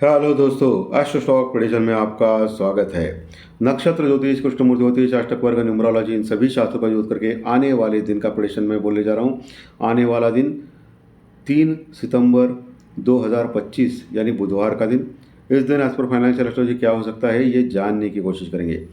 Hello दोस्तों, astro stock prediction में आपका स्वागत है। नक्षत्र ज्योतिष, कृष्णमूर्ति ज्योतिष, अष्टक वर्ग, न्यूमरोलॉजी, इन सभी शास्त्रों का यूज करके आने वाले दिन का प्रेडिक्शन में बोलने जा रहा हूँ। आने वाला दिन 3 सितंबर 2025 यानी बुधवार का दिन। इस दिन एज पर फाइनेंशियल एस्ट्रोलॉजी क्या हो सकता है ये जानने की कोशिश करेंगे।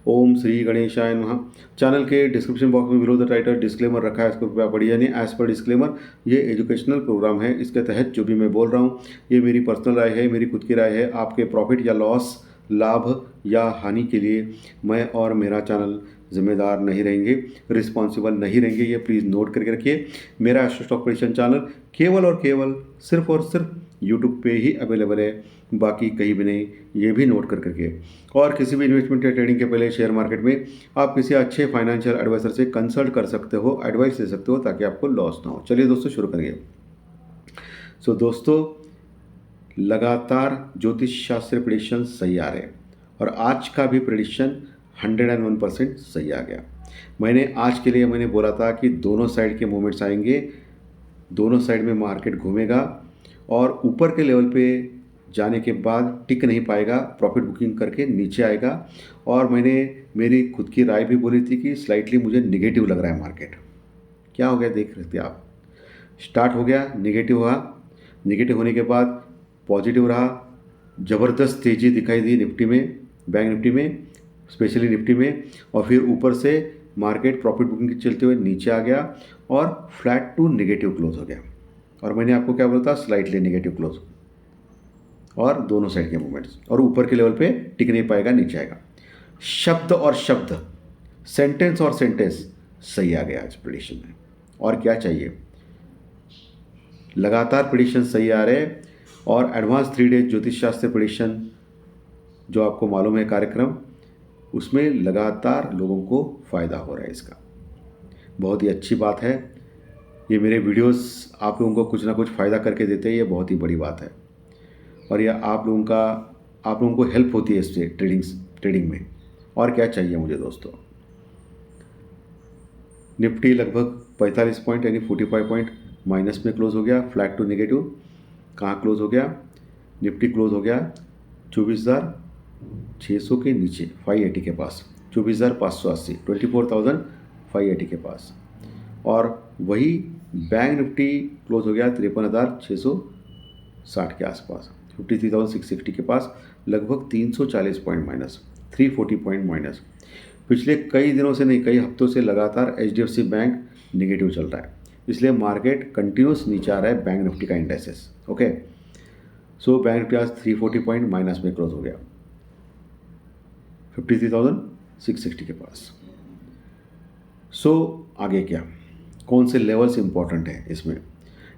ओम श्री गणेशाय नमः। चैनल के डिस्क्रिप्शन बॉक्स में बिलो द टाइटल डिस्क्लेमर रखा है, इसको कृपया पढ़िए। यानी एज पर डिस्क्लेमर, ये एजुकेशनल प्रोग्राम है। इसके तहत जो भी मैं बोल रहा हूँ ये मेरी पर्सनल राय है, मेरी खुद की राय है। आपके प्रॉफिट या लॉस, लाभ या हानि के लिए मैं और मेरा चैनल जिम्मेदार नहीं रहेंगे, रिस्पॉन्सिबल नहीं रहेंगे। ये प्लीज़ नोट करके रखिए। मेरा एस्ट्रो स्टॉक प्रेडिक्शन चैनल केवल और केवल सिर्फ और सिर्फ यूट्यूब पे ही अवेलेबल है, बाकी कहीं भी नहीं। ये भी नोट कर करके। और किसी भी इन्वेस्टमेंट या ट्रेडिंग के पहले शेयर मार्केट में आप किसी अच्छे फाइनेंशियल एडवाइजर से कंसल्ट कर सकते हो, एडवाइस ले सकते हो, ताकि आपको लॉस ना हो। चलिए दोस्तों शुरू करेंगे। दोस्तों, लगातार ज्योतिष शास्त्र प्रेडिक्शन सही आ रहे हैं और आज का भी प्रेडिक्शन 101% सही आ गया। मैंने आज के लिए बोला था कि दोनों साइड के मूवमेंट्स आएंगे, दोनों साइड में मार्केट घूमेगा और ऊपर के लेवल पे जाने के बाद टिक नहीं पाएगा, प्रॉफिट बुकिंग करके नीचे आएगा। और मैंने मेरी खुद की राय भी बोली थी कि स्लाइटली मुझे निगेटिव लग रहा है मार्केट। क्या हो गया देख सकते हैं आप। स्टार्ट हो गया निगेटिव हुआ, निगेटिव होने के बाद पॉजिटिव रहा, ज़बरदस्त तेज़ी दिखाई दी निफ्टी में, बैंक निफ्टी में, स्पेशली निफ्टी में। और फिर ऊपर से मार्केट प्रॉफिट बुकिंग के चलते हुए नीचे आ गया और फ्लैट टू निगेटिव क्लोज हो गया। और मैंने आपको क्या बोला था, स्लाइटली निगेटिव क्लोज और दोनों साइड के मूवमेंट्स, और ऊपर के लेवल पे टिक नहीं पाएगा, नीचे आएगा। शब्द और शब्द, सेंटेंस और सेंटेंस सही आ गया आज प्रेडिक्शन में। और क्या चाहिए, लगातार प्रेडिक्शन सही आ रहे हैं। और एडवांस 3 डेज ज्योतिष शास्त्र प्रेडिक्शन जो आपको मालूम है कार्यक्रम, उसमें लगातार लोगों को फ़ायदा हो रहा है। इसका बहुत ही अच्छी बात है। ये मेरे वीडियोस आप लोगों को कुछ ना कुछ फ़ायदा करके देते हैं, ये बहुत ही बड़ी बात है। और यह आप लोगों को हेल्प होती है इससे ट्रेडिंग में। और क्या चाहिए मुझे दोस्तों। निफ्टी लगभग 45 पॉइंट यानी 45 पॉइंट माइनस में क्लोज हो गया, फ्लैट टू निगेटिव। कहाँ क्लोज हो गया, निफ्टी क्लोज हो गया 24,600 के नीचे, 580 के पास, 24,580, 24,580 के पास। और वही बैंक निफ्टी क्लोज हो गया 53,660 के आसपास, 53,660 के पास, लगभग 340 पॉइंट माइनस, 340 पॉइंट माइनस। पिछले कई दिनों से नहीं, कई हफ्तों से लगातार HDFC बैंक निगेटिव चल रहा है, इसलिए मार्केट कंटिन्यूस नीचे आ रहा है बैंक निफ्टी का indexes. Okay, so bank Nifty आज 340 पॉइंट माइनस में क्लोज हो गया 53,660 के पास। सो आगे क्या, कौन से लेवल्स इंपॉर्टेंट हैं इसमें।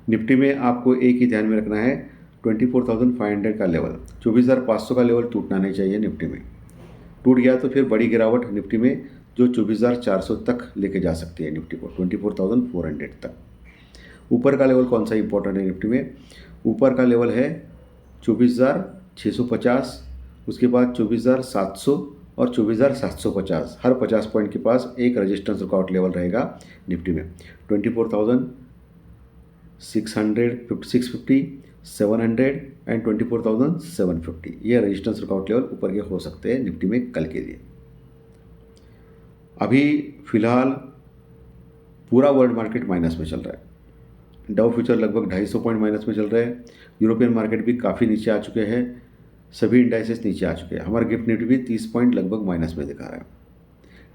निफ्टी में आपको एक ही ध्यान में रखना है, 24,500 का लेवल, 24,500 का लेवल टूटना नहीं चाहिए निफ्टी में। टूट गया तो फिर बड़ी गिरावट निफ्टी में जो 24,400 तक लेके जा सकती है निफ्टी को, 24,400 तक। ऊपर का लेवल कौन सा इंपॉर्टेंट है निफ्टी में, ऊपर का लेवल है 24,650, उसके बाद 24,700 और 24,750। हर 50 पॉइंट के पास एक रजिस्टेंस रुकावट लेवल रहेगा निफ्टी में। 24,600, 650, 700 एंड 24,750, ये रजिस्टेंस रुकावट लेवल ऊपर के हो सकते हैं निफ्टी में कल के लिए। अभी फिलहाल पूरा वर्ल्ड मार्केट माइनस में चल रहा है। डाउ फ्यूचर लगभग 250 पॉइंट माइनस में चल रहा है। यूरोपियन मार्केट भी काफ़ी नीचे आ चुके हैं, सभी इंडाइसेस नीचे आ चुके हैं। हमारा गिफ्ट निफ्टी भी 30 पॉइंट लगभग माइनस में दिखा रहा है।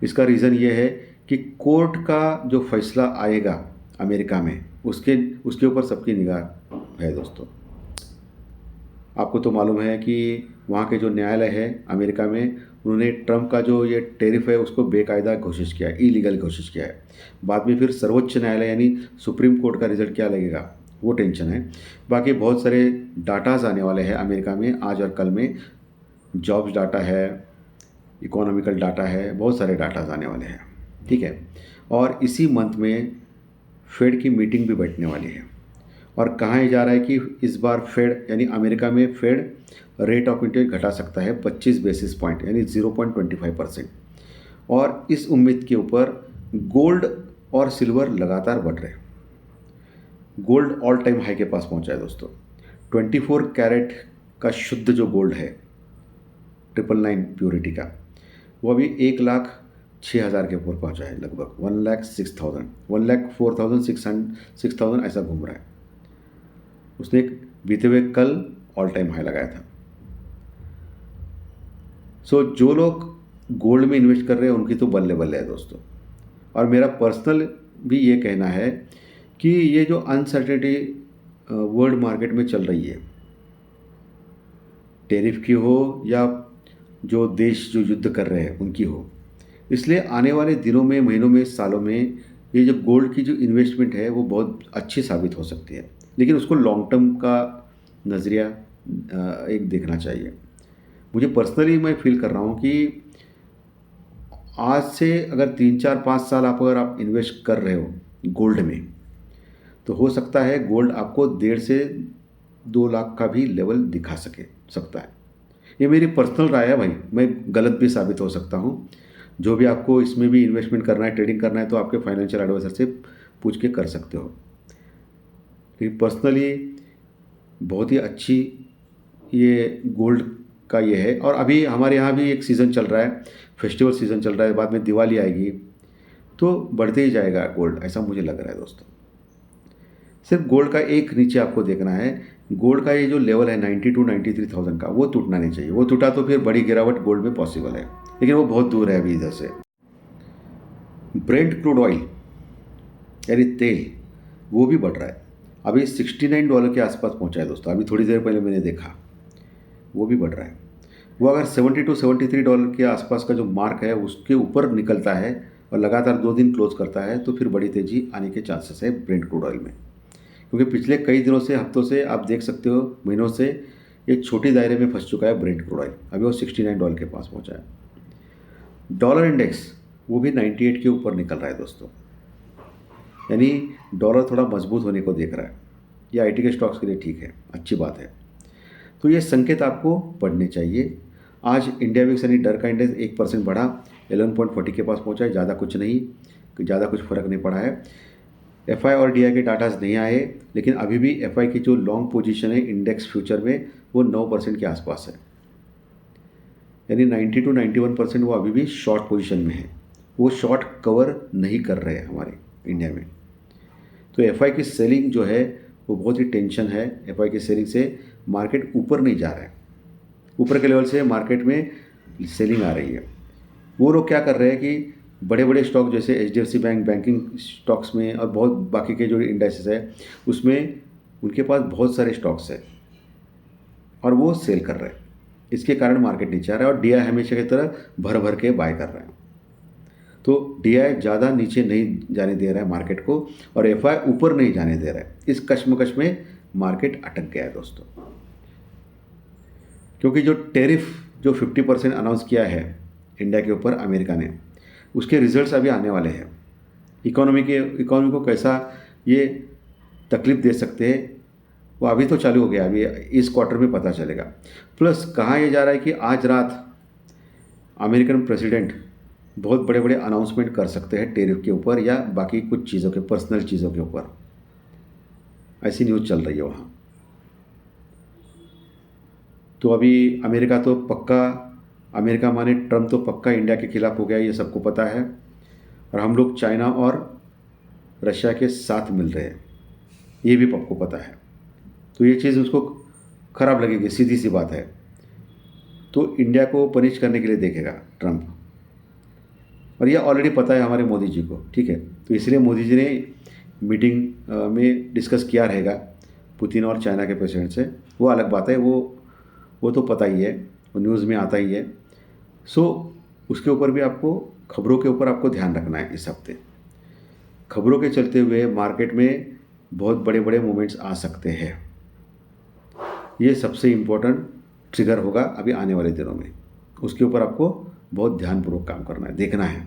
इसका रीज़न ये है कि कोर्ट का जो फैसला आएगा अमेरिका में, उसके ऊपर सबकी निगाह है दोस्तों। आपको तो मालूम है कि वहाँ के जो न्यायालय है अमेरिका में, उन्होंने ट्रंप का जो ये टैरिफ है उसको बेकायदा घोषित किया है, इलीगल घोषित किया है। बाद में फिर सर्वोच्च न्यायालय यानी सुप्रीम कोर्ट का रिजल्ट क्या लगेगा, वो टेंशन है। बाकी बहुत सारे डाटाज आने वाले हैं अमेरिका में आज और कल में। जॉब्स डाटा है, इकोनॉमिकल डाटा है, बहुत सारे डाटाज आने वाले हैं, ठीक है। और इसी मंथ में फेड की मीटिंग भी बैठने वाली है। और कहाँ ये जा रहा है कि इस बार फेड यानी अमेरिका में फेड रेट ऑफ इंटरेस्ट घटा सकता है 25 बेसिस पॉइंट यानी 0.25%। और इस उम्मीद के ऊपर गोल्ड और सिल्वर लगातार बढ़ रहे हैं। गोल्ड ऑल टाइम हाई के पास पहुंचा है दोस्तों। 24 कैरेट का शुद्ध जो गोल्ड है 999 प्योरिटी का, वो अभी 1,06,000 के ऊपर पहुंचा है, लगभग 1,06,000, 1,04,600 ऐसा घूम रहा है। उसने एक बीते हुए कल ऑल टाइम हाई लगाया था। सो जो लोग गोल्ड में इन्वेस्ट कर रहे हैं उनकी तो बल्ले बल्ले है दोस्तों। और मेरा पर्सनल भी ये कहना है कि ये जो अनसर्टेनिटी वर्ल्ड मार्केट में चल रही है, टैरिफ की हो या जो देश जो युद्ध कर रहे हैं उनकी हो, इसलिए आने वाले दिनों में, महीनों में, सालों में ये जो गोल्ड की जो इन्वेस्टमेंट है वो बहुत अच्छी साबित हो सकती है, लेकिन उसको लॉन्ग टर्म का नज़रिया एक देखना चाहिए। मुझे पर्सनली मैं फील कर रहा हूँ कि आज से अगर 3, 4, 5 साल अगर आप इन्वेस्ट कर रहे हो गोल्ड में, तो हो सकता है गोल्ड आपको 1.5 से 2 लाख का भी लेवल दिखा सकता है। ये मेरी पर्सनल राय है भाई, मैं गलत भी साबित हो सकता हूँ। जो भी आपको इसमें भी इन्वेस्टमेंट करना है, ट्रेडिंग करना है, तो आपके फाइनेंशियल एडवाइज़र से पूछ के कर सकते हो। लेकिन पर्सनली बहुत ही अच्छी ये गोल्ड का ये है। और अभी हमारे यहाँ भी एक सीज़न चल रहा है, फेस्टिवल सीज़न चल रहा है, बाद में दिवाली आएगी, तो बढ़ते ही जाएगा गोल्ड, ऐसा मुझे लग रहा है दोस्तों। सिर्फ गोल्ड का एक नीचे आपको देखना है, गोल्ड का ये जो लेवल है 92-93,000 का, वो टूटना नहीं चाहिए। वो टूटा तो फिर बड़ी गिरावट गोल्ड में पॉसिबल है, लेकिन वो बहुत दूर है अभी इधर से। ब्रेंट क्रूड ऑयल यानी तेल, वो भी बढ़ रहा है, अभी $69 के आसपास पहुंचा है दोस्तों। अभी थोड़ी देर पहले मैंने देखा, वो भी बढ़ रहा है। वो अगर $72-73 के आसपास का जो मार्क है उसके ऊपर निकलता है और लगातार 2 दिन क्लोज करता है, तो फिर बड़ी तेज़ी आने के चांसेस है ब्रेंट क्रूड ऑयल में। क्योंकि पिछले कई दिनों से, हफ्तों से आप देख सकते हो, महीनों से एक छोटी दायरे में फंस चुका है ब्रेंट क्रूड ऑयल। अभी वो $69 के पास पहुंचा है। डॉलर इंडेक्स वो भी 98 के ऊपर निकल रहा है दोस्तों, यानी डॉलर थोड़ा मजबूत होने को देख रहा है। ये आईटी के स्टॉक्स के लिए ठीक है, अच्छी बात है। तो ये संकेत आपको पढ़ने चाहिए। आज इंडिया विक्स यानी डर का इंडेक्स 1% बढ़ा, 11.40 के पास पहुंचा है। ज़्यादा कुछ नहीं, ज़्यादा कुछ फर्क नहीं पड़ा है। एफआई और डीआई के डाटाज नहीं आए, लेकिन अभी भी एफआई की जो लॉन्ग पोजीशन है इंडेक्स फ्यूचर में वो 9% के आसपास है, यानी 90-91% वो अभी भी शॉर्ट पोजीशन में है। वो शॉर्ट कवर नहीं कर रहे हैं हमारे इंडिया में। तो एफआई की सेलिंग जो है वो बहुत ही टेंशन है। एफआई की सेलिंग से मार्केट ऊपर नहीं जा रहा है, ऊपर के लेवल से मार्केट में सेलिंग आ रही है। वो लोग क्या कर रहे हैं कि बड़े बड़े स्टॉक जैसे एचडीएफसी बैंक, बैंकिंग स्टॉक्स में और बहुत बाकी के जो इंडेक्सेस है उसमें उनके पास बहुत सारे स्टॉक्स है और वो सेल कर रहे हैं। इसके कारण मार्केट नीचे आ रहा है और डीआई हमेशा की तरह भर भर के बाय कर रहे हैं। तो डीआई ज़्यादा नीचे नहीं जाने दे रहा है मार्केट को और एफआई ऊपर नहीं जाने दे रहा है। इस कश्मकश में मार्केट अटक गया है दोस्तों, क्योंकि जो टैरिफ जो 50% अनाउंस किया है इंडिया के ऊपर अमेरिका ने, उसके रिजल्ट्स अभी आने वाले हैं। इकोनॉमी को कैसा ये तकलीफ दे सकते हैं वो अभी तो चालू हो गया, अभी इस क्वार्टर में पता चलेगा। प्लस कहाँ ये जा रहा है कि आज रात अमेरिकन प्रेसिडेंट बहुत बड़े बड़े अनाउंसमेंट कर सकते हैं टैरिफ के ऊपर या बाकी कुछ चीज़ों के, पर्सनल चीज़ों के ऊपर। ऐसी न्यूज़ चल रही है वहाँ। तो अभी अमेरिका तो पक्का, अमेरिका माने ट्रम्प तो पक्का इंडिया के खिलाफ हो गया, ये सबको पता है। और हम लोग चाइना और रशिया के साथ मिल रहे हैं, ये भी आपको पता है। तो ये चीज़ उसको ख़राब लगेगी, सीधी सी बात है। तो इंडिया को पनिश करने के लिए देखेगा ट्रम्प, और ये ऑलरेडी पता है हमारे मोदी जी को, ठीक है। तो इसलिए मोदी जी ने मीटिंग में डिस्कस किया रहेगा पुतिन और चाइना के प्रेसिडेंट से, वो अलग बात है, वो तो पता ही है, वो न्यूज़ में आता ही है। सो उसके ऊपर भी आपको, खबरों के ऊपर आपको ध्यान रखना है। इस हफ्ते खबरों के चलते हुए मार्केट में बहुत बड़े बड़े मूवमेंट्स आ सकते हैं। ये सबसे इम्पोर्टेंट ट्रिगर होगा अभी आने वाले दिनों में, उसके ऊपर आपको बहुत ध्यानपूर्वक काम करना है, देखना है।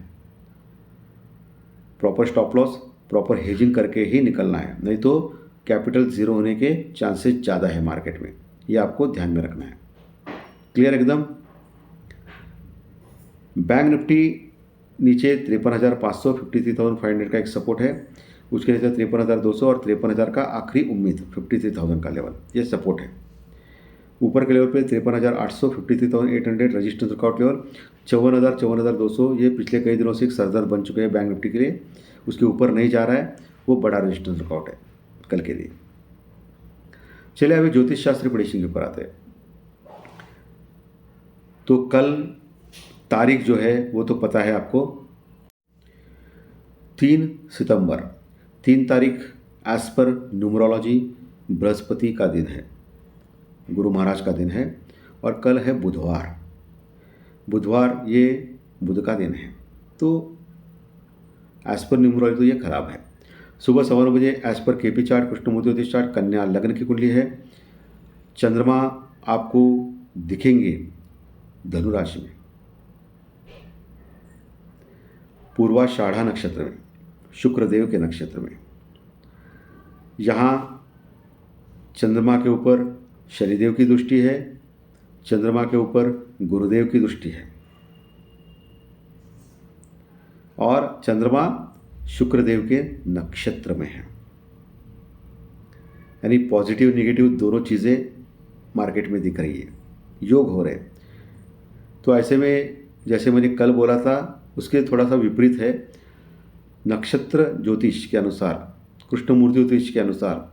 Proper stop loss, proper hedging करके ही निकलना है, नहीं तो कैपिटल ज़ीरो होने के चांसेस ज़्यादा है मार्केट में, ये आपको ध्यान में रखना है। क्लियर एकदम। बैंक निफ्टी नीचे 53,500, 53,500 का एक सपोर्ट है, उसके नीचे 53,200 और 53,000 का आखिरी उम्मीद 53,000 का लेवल, ये सपोर्ट है। ऊपर के लेवल पे 53,800, 53,800 रजिस्टेंस वर्कआउट लेवल, 54,000, 54,200 ये पिछले कई दिनों से एक सरदर्द बन चुके हैं बैंक निफ्टी के लिए। उसके ऊपर नहीं जा रहा है, वो बड़ा रजिस्टेंस वर्कआउट है कल के लिए। चलिए अभी ज्योतिष शास्त्री प्रेडिक्शन के ऊपर आते हैं। तो कल तारीख जो है वो तो पता है आपको, 3 सितंबर। 3 तारीख एज पर न्यूमरोलॉजी बृहस्पति का दिन है, गुरु महाराज का दिन है, और कल है बुधवार। बुधवार ये बुध का दिन है, तो एज पर न्यूमरोलॉजी तो ये खराब है। सुबह 9:15 बजे as per KP chart, Krishnamurthy ज्योतिष चार्ट, कन्या लग्न की कुंडली है। चंद्रमा आपको दिखेंगे धनु राशि में, पूर्वाषाढ़ा नक्षत्र में, शुक्रदेव के नक्षत्र में। यहाँ चंद्रमा के ऊपर शनिदेव की दृष्टि है, चंद्रमा के ऊपर गुरुदेव की दृष्टि है, और चंद्रमा शुक्रदेव के नक्षत्र में है। यानी पॉजिटिव नेगेटिव दोनों चीज़ें मार्केट में दिख रही है, योग हो रहे हैं। तो ऐसे में जैसे मैंने कल बोला था उसके थोड़ा सा विपरीत है। नक्षत्र ज्योतिष के अनुसार, कृष्णमूर्ति ज्योतिष के अनुसार,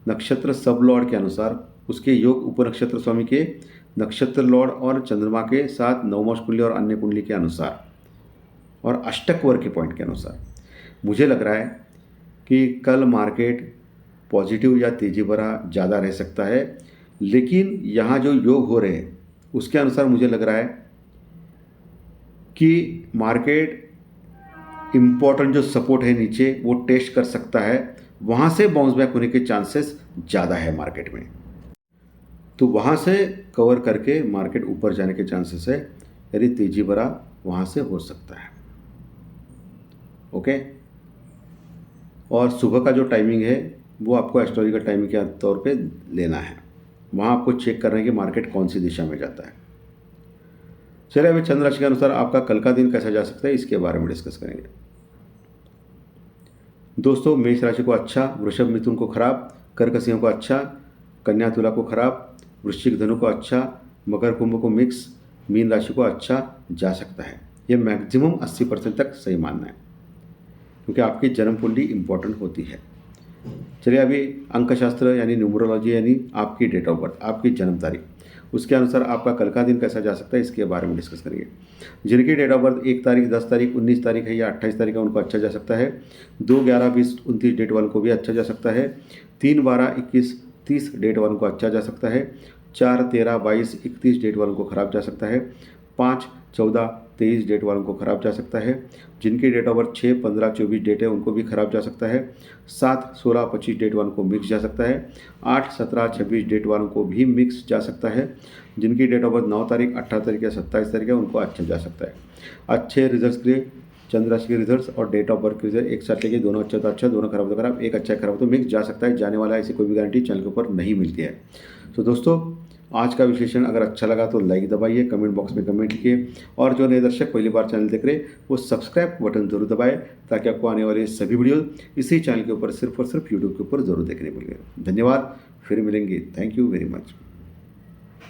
नक्षत्र सब लॉर्ड के अनुसार, उसके योग उपनक्षत्र स्वामी के नक्षत्र लॉर्ड और चंद्रमा के साथ नवमाश कुंडली और अन्य कुंडली के अनुसार और अष्टक वर्ग के पॉइंट के अनुसार मुझे लग रहा है कि कल मार्केट पॉजिटिव या तेजी भरा ज़्यादा रह सकता है। लेकिन यहाँ जो योग हो रहे हैं उसके अनुसार मुझे लग रहा है कि मार्केट इम्पोर्टेंट जो सपोर्ट है नीचे वो टेस्ट कर सकता है, वहाँ से बाउंस बैक होने के चांसेस ज़्यादा है मार्केट में। तो वहाँ से कवर करके मार्केट ऊपर जाने के चांसेस है, यानी तेजी भरा वहाँ से हो सकता है। ओके, और सुबह का जो टाइमिंग है वो आपको एस्ट्रोलॉजिकल टाइमिंग के तौर पे लेना है, वहाँ आपको चेक करना है कि मार्केट कौन सी दिशा में जाता है। चलिए अभी चंद्र राशि के अनुसार आपका कल का दिन कैसा जा सकता है इसके बारे में डिस्कस करेंगे। दोस्तों, मेष राशि को अच्छा, वृषभ मिथुन को खराब, कर्क सिंह को अच्छा, कन्या तुला को खराब, वृश्चिक धनु को अच्छा, मकर कुंभ को मिक्स, मीन राशि को अच्छा जा सकता है। ये मैक्सिमम 80% तक सही मानना है, क्योंकि आपकी जन्म कुंडली इंपॉर्टेंट होती है। चलिए अभी अंकशास्त्र यानी न्यूमरोलॉजी यानी आपकी डेट ऑफ बर्थ, आपकी जन्म तारीख, उसके अनुसार आपका कल का दिन कैसा जा सकता है इसके बारे में डिस्कस करेंगे। जिनकी डेट ऑफ बर्थ 1 तारीख, 10 तारीख, 19 तारीख है या 28 तारीख है उनको अच्छा जा सकता है। 2, 11, 20, 29 डेट वालों को भी अच्छा जा सकता है। 3, 12, 21, 30 डेट वालों को अच्छा जा सकता है। 4, 13, 22, 31 डेट वालों को खराब जा सकता है। 5, 14, 23 डेट वालों को खराब जा सकता है। जिनकी डेट ऑफ बर्थ 6, 15, 24 डेट है उनको भी खराब जा सकता है। 7, 16, 25 डेट वालों को मिक्स जा सकता है। 8, 17, 26 डेट वालों को भी मिक्स जा सकता है। जिनकी डेट ऑफ बर्थ 9 तारीख, 18 तारीख या 27 तारीख है उनको अच्छा जा सकता है। अच्छे रिजल्ट्स के लिए चंद्र राशि के रिजल्ट्स और डेट ऑफ बर्थ के रिजल्ट एक साथ लेके दोनों अच्छा तो अच्छा, दोनों खराब तो खराब, एक अच्छा खराब तो मिक्स जा सकता है। जाने वाला ऐसी कोई भी गारंटी चैनल के ऊपर नहीं मिलती है। तो दोस्तों, आज का विश्लेषण अगर अच्छा लगा तो लाइक दबाइए, कमेंट बॉक्स में कमेंट लिखिए, और जो नए दर्शक पहली बार चैनल देख रहे वो सब्सक्राइब बटन जरूर दबाएं, ताकि आपको आने वाले सभी वीडियो इसी चैनल के ऊपर सिर्फ और सिर्फ यूट्यूब के ऊपर जरूर देखने मिलेंगे। धन्यवाद, फिर मिलेंगे। Thank you very much.